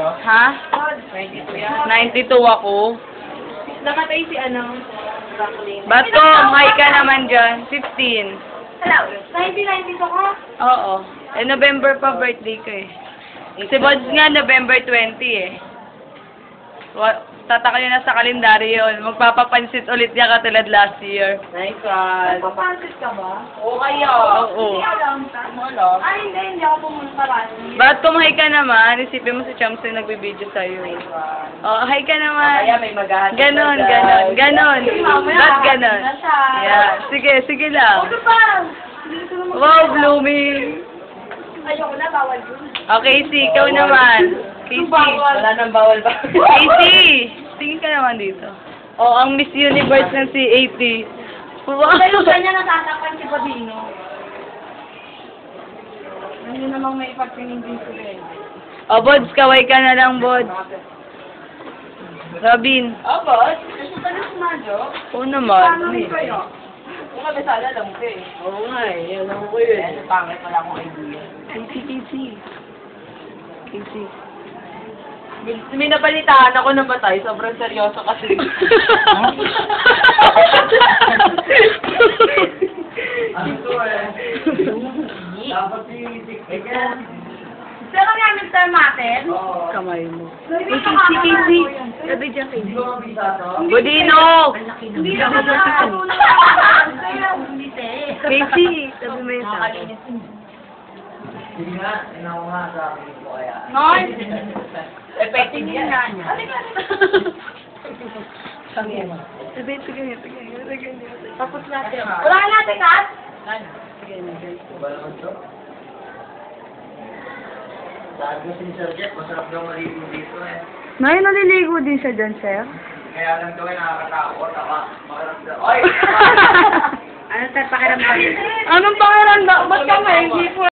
Ha? 22 yan. 92 ako. Nakatay si ano? Ba't ko, may ka naman dyan? 15. Hello. 1992 ka? Oo. Eh, November pa birthday ko eh. Si Bods nga, November 20 eh. Tataka nyo na sa kalendaryo yun. Magpapapansit ulit niya katulad last year. Nice one. Papansit ka ba? Oo kayo. Oo. Hindi alam ka. Ay, hindi ako pumunta last year. Ba't kumahay ka naman? Isipin mo si Champs na nagbibideo sa'yo. Nice one. Oh, hi ka naman. Kaya may maghahatid. Ganon, na ganon, dyan. ganon. Mamaya, Ba't hahatid ganon? na siya. Yeah. Sige, sige lang. Huwag ka pa! Dito naman Wow, ka. blooming. Ayoko na, bawal yun. Okay, Casey, ikaw naman. Casey. Wala nang bawal ba? Casey! Tingin ka naman dito. Oh, ang Miss Universe ng C80. Wow! Dahil kanya natatapan si Babino. Ano namang may ipagtingin din sila eh. Oh, Bods, kaway ka na lang, Bods. Robin. Oh, boss. Gusto ka na sumadyo? Oo naman. Paano rin kayo? Kung kami sana alam ko eh. Oo nga eh. Alam ko yun. Eh, pangit wala akong idea. Casey. Casey. May nabalitaan ako na patay. Sobrang seryoso kasi. Dapat si Saan kami ang Mr. Maten? Kamay mo. Hindi Casey. Sabi dyan, Casey. Hindi Budino! Hindi naman nakakatulong. Hindi Casey, sabi mo yun sa akin. Sige nga, inaw nga sa akin po kaya. Noy! Effective yan. Sabi, sige. Tapos natin. Wala natin, Kat? Ba naman to? Sabi ko si Sir Jeff, masarap daw maligo dito eh. Nay, naliligo din siya dyan, sir? Kaya lang daw nakakatakot, makaramdam. Oy! Ano tayo pakiramdam? Anong pakiramdam? Ba't ka may hindi po